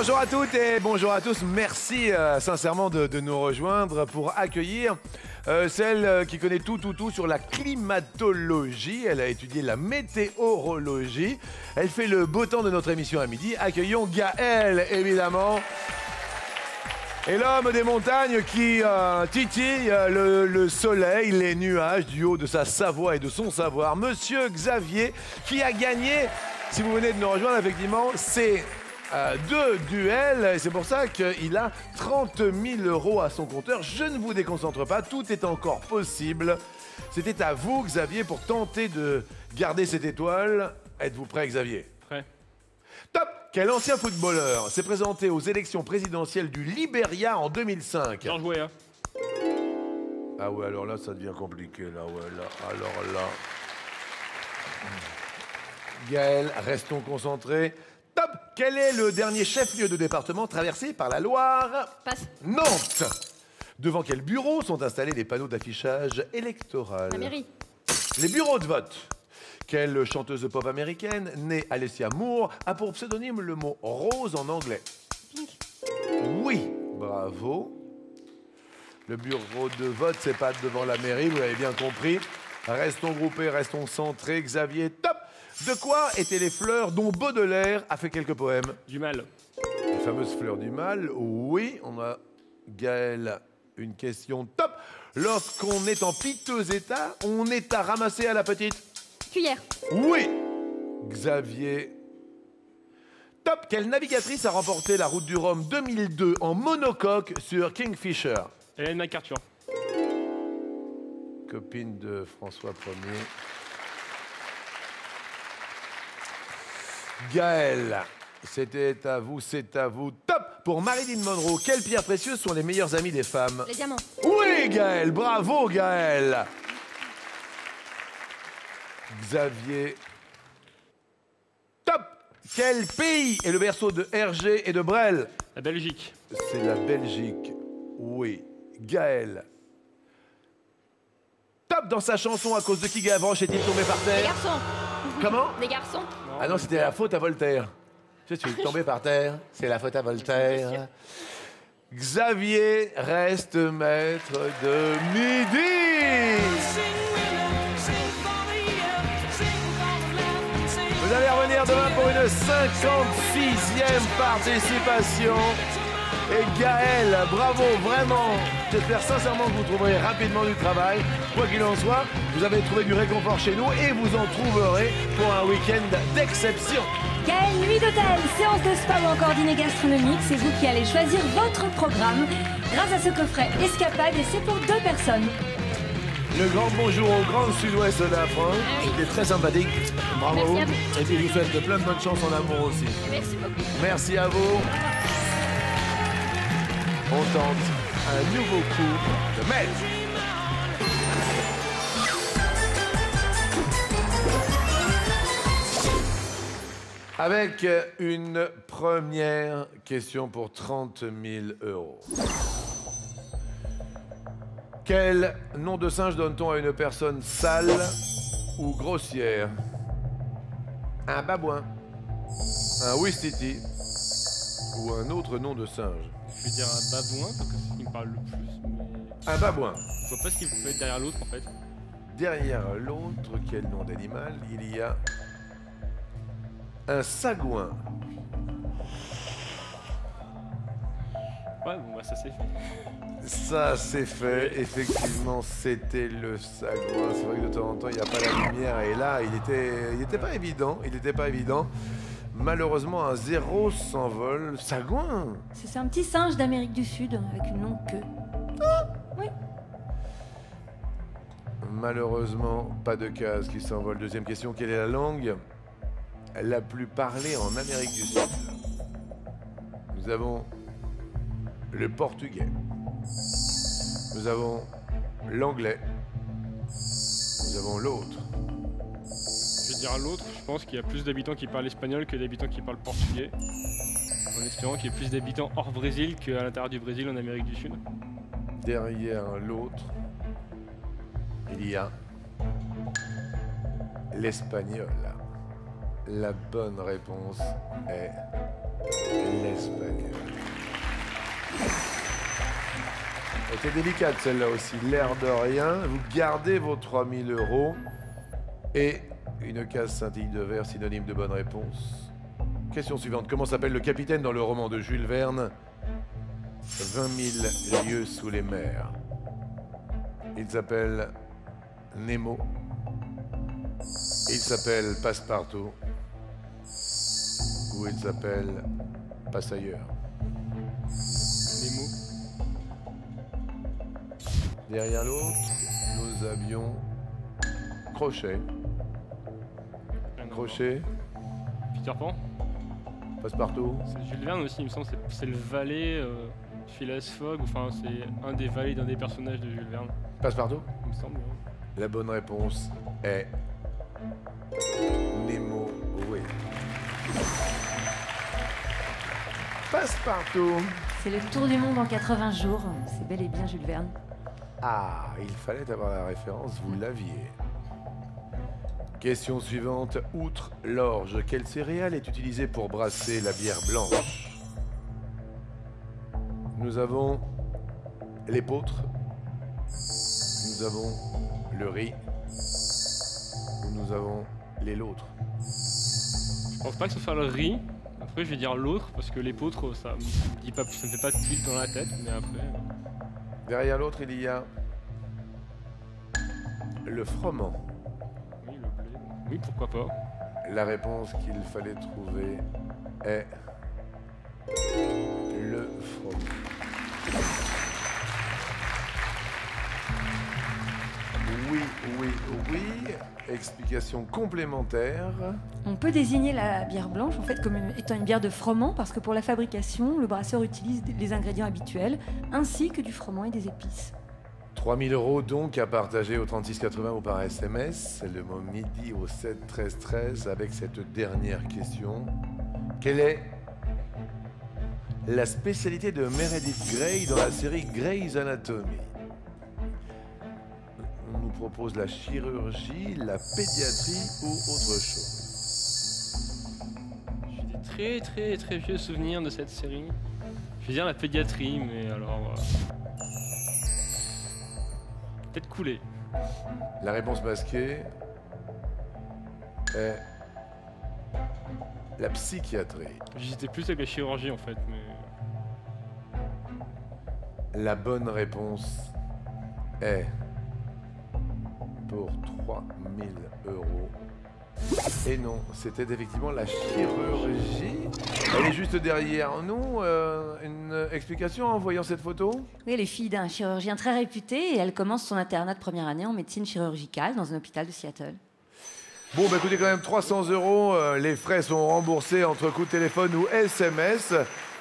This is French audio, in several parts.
Bonjour à toutes et bonjour à tous. Merci sincèrement de nous rejoindre pour accueillir celle qui connaît tout sur la climatologie. Elle a étudié la météorologie. Elle fait le beau temps de notre émission à midi. Accueillons Gaëlle, évidemment. Et l'homme des montagnes qui titille le soleil, les nuages du haut de sa Savoie et de son savoir. Monsieur Xavier qui a gagné, si vous venez de nous rejoindre, effectivement, c'est... 2 duels, et c'est pour ça qu'il a 30 000 € à son compteur. Je ne vous déconcentre pas, tout est encore possible. C'était à vous, Xavier, pour tenter de garder cette étoile. Êtes-vous prêt, Xavier? Prêt. Top! Quel ancien footballeur s'est présenté aux élections présidentielles du Libéria en 2005? Georges Weah. Ah ouais, alors là, ça devient compliqué, là, ouais, là, alors là... Gaëlle, restons concentrés. Top! Quel est le dernier chef-lieu de département traversé par la Loire? Passe. Nantes! Devant quel bureau sont installés les panneaux d'affichage électoral? La mairie. Les bureaux de vote. Quelle chanteuse pop américaine, née Alessia Moore, a pour pseudonyme le mot rose en anglais? Pink. Oui, bravo. Le bureau de vote, c'est pas devant la mairie, vous l'avez bien compris. Restons groupés, restons centrés. Xavier, top! De quoi étaient les fleurs dont Baudelaire a fait quelques poèmes? Du mal. Les fameuses fleurs du mal, oui. On a, Gaëlle, une question top. Lorsqu'on est en piteux état, on est à ramasser à la petite? Cuillère. Oui. Xavier, top. Quelle navigatrice a remporté la route du Rhum 2002 en monocoque sur Kingfisher? Hélène MacArthur. Copine de François Ier. Gaëlle, c'était à vous, c'est à vous. Top! Pour Marilyn Monroe, quelles pierres précieuses sont les meilleures amies des femmes? Les diamants. Oui, Gaëlle, bravo, Gaëlle. Xavier. Top! Quel pays est le berceau de Hergé et de Brel? La Belgique. C'est la Belgique. Oui. Gaëlle. Top! Dans sa chanson, à cause de qui Gavroche est-il tombé par Les terre? garçons. Comment? Les garçons. Ah non, c'était la faute à Voltaire. Tu sais, tu es tombé par terre, c'est la faute à Voltaire. Xavier reste maître de midi. Vous allez revenir demain pour une 56e participation. Et Gaëlle, bravo, vraiment. J'espère sincèrement que vous trouverez rapidement du travail. Quoi qu'il en soit, vous avez trouvé du réconfort chez nous et vous en trouverez pour un week-end d'exception. Gaëlle, nuit d'hôtel, séance de spa ou encore dîner gastronomique, c'est vous qui allez choisir votre programme grâce à ce coffret Escapade et c'est pour 2 personnes. Le grand bonjour au grand sud-ouest de la France. C'était très sympathique. Bravo. Merci à vous. Et puis je vous souhaite plein de bonnes chances en amour aussi. Merci beaucoup. Merci à vous. On tente un nouveau coup de maître. Avec une première question pour 30 000 €. Quel nom de singe donne-t-on à une personne sale ou grossière? Un babouin, un ouistiti ou un autre nom de singe? Je vais dire un babouin parce que c'est ce qui me parle le plus. Mais Un babouin. je vois pas ce qu'il peut être derrière l'autre en fait. Derrière l'autre, quel nom d'animal? Il y a un sagouin. Ouais, bon bah ça c'est fait. Ça, c'est fait. Effectivement, c'était le sagouin. C'est vrai que de temps en temps, il n'y a pas la lumière. Et là, il était pas évident. Il n'était pas évident. Malheureusement, un 0 s'envole. Sagouin. C'est un petit singe d'Amérique du Sud avec une longue queue. Oui. Malheureusement, pas de case qui s'envole. Deuxième question, quelle est la langue la plus parlée en Amérique du Sud? Nous avons le portugais. Nous avons l'anglais. Nous avons l'autre. Je vais dire l'autre, je pense qu'il y a plus d'habitants qui parlent espagnol que d'habitants qui parlent portugais. En espérant qu'il y ait plus d'habitants hors Brésil qu'à l'intérieur du Brésil en Amérique du Sud. Derrière l'autre, il y a l'espagnol. La bonne réponse est l'espagnol. Elle était délicate celle-là aussi, l'air de rien. Vous gardez vos 3000 € et une case scintille de verre, synonyme de bonne réponse. Question suivante. Comment s'appelle le capitaine dans le roman de Jules Verne 20 000 lieues sous les mers? Il s'appelle Nemo. Il s'appelle Passepartout. Ou il s'appelle Passailleur. Nemo. Derrière l'autre, nous avions Crochet. Rien à Crochet, voir. Peter Pan. Passepartout. C'est Jules Verne aussi, il me semble. C'est le valet Phileas Fogg. Enfin, c'est un des valets d'un des personnages de Jules Verne. Passepartout. Il me semble. Ouais. La bonne réponse est Nemo. Oui. Passepartout. C'est le tour du monde en 80 jours. C'est bel et bien Jules Verne. Ah, il fallait avoir la référence, vous l'aviez. Question suivante. Outre l'orge, quelle céréale est utilisée pour brasser la bière blanche? Nous avons l'épeautre, nous avons le riz, ou nous avons l'épeautre. Je pense pas que ce soit le riz. Après, je vais dire l'autre parce que l'épeautre, ça me dit pas, ça me fait pas tilt dans la tête. Mais après. Derrière l'autre, il y a le froment. Oui, le blé. Oui, pourquoi pas. La réponse qu'il fallait trouver est le froment. Oui, oui, oui. Explication complémentaire. On peut désigner la bière blanche en fait comme étant une bière de froment parce que pour la fabrication, le brasseur utilise les ingrédients habituels ainsi que du froment et des épices. 3000 € donc à partager au 3680 ou par SMS. Le mot midi au 7 13 13 avec cette dernière question. Quelle est la spécialité de Meredith Grey dans la série Grey's Anatomy? On nous propose la chirurgie, la pédiatrie ou autre chose. J'ai des très très très vieux souvenirs de cette série. Je vais dire la pédiatrie, mais alors. Peut-être coulé. La réponse masquée est la psychiatrie. J'hésitais plus avec la chirurgie en fait, mais. La bonne réponse est pour 3000 €. Et non, c'était effectivement la chirurgie. Elle est juste derrière nous. Une explication en voyant cette photo? Oui, elle est fille d'un chirurgien très réputé et elle commence son internat de première année en médecine chirurgicale dans un hôpital de Seattle. Bon, bah écoutez, quand même 300 €. Les frais sont remboursés entre coup de téléphone ou SMS.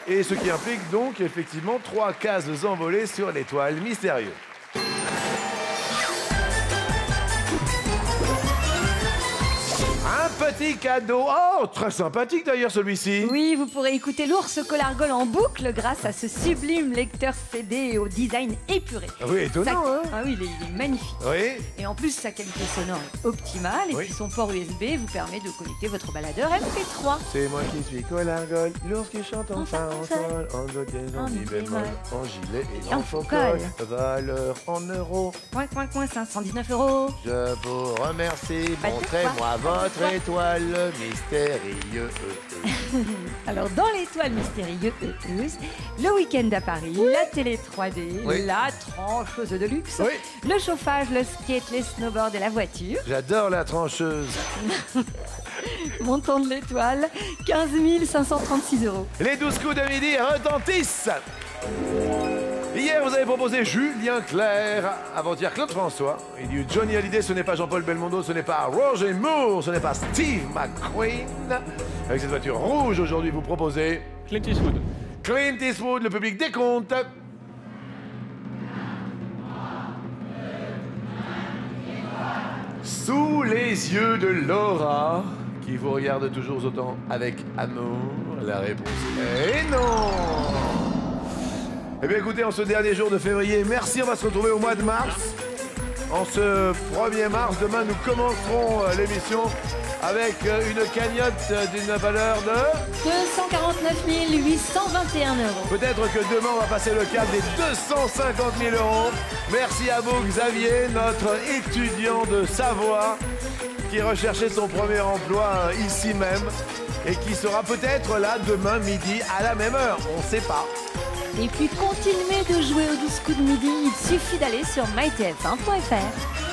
Et ce qui implique donc effectivement 3 cases envolées sur l'étoile mystérieuse. Un petit cadeau. Oh, très sympathique d'ailleurs celui-ci. Oui, vous pourrez écouter l'ours Colargol en boucle grâce à ce sublime lecteur CD au design épuré. Oui, étonnant, hein? Ah oui, il est magnifique. Oui. Et en plus, sa qualité sonore est optimale et Oui. puis son port USB vous permet de connecter votre baladeur MP3. C'est moi qui suis Colargol, l'ours qui chante en fa, en sol, en do dièse, en en mi mi bémol, bémol, en gilet et et en en faux col. col. Valeur en euros. 519 €. Je vous remercie, Pas de montrez-moi quoi, pas de votre quoi. étoile mystérieuse. Alors, dans l'étoile mystérieuse, le week-end à Paris, la télé 3D, Oui. la trancheuse de luxe, Oui. le chauffage, le skate, les snowboards et la voiture. J'adore la trancheuse. Montant de l'étoile, 15 536 €. Les 12 coups de midi retentissent. Hier, vous avez proposé Julien Clerc, avant-hier Claude François. Il y a eu Johnny Hallyday, ce n'est pas Jean-Paul Belmondo, ce n'est pas Roger Moore, ce n'est pas Steve McQueen. Avec cette voiture rouge, aujourd'hui, vous proposez Clint Eastwood. Clint Eastwood, le public décompte. Sous les yeux de Laura, qui vous regarde toujours autant avec amour, la réponse est non. Eh bien écoutez, en ce dernier jour de février, merci, on va se retrouver au mois de mars. En ce 1er mars, demain, nous commencerons l'émission avec une cagnotte d'une valeur de 249 821 €. Peut-être que demain, on va passer le cap des 250 000 €. Merci à vous, Xavier, notre étudiant de Savoie, qui recherchait son premier emploi ici même et qui sera peut-être là demain midi à la même heure. On ne sait pas. Et puis continuez de jouer au 12 coups de midi, il suffit d'aller sur mytf1.fr.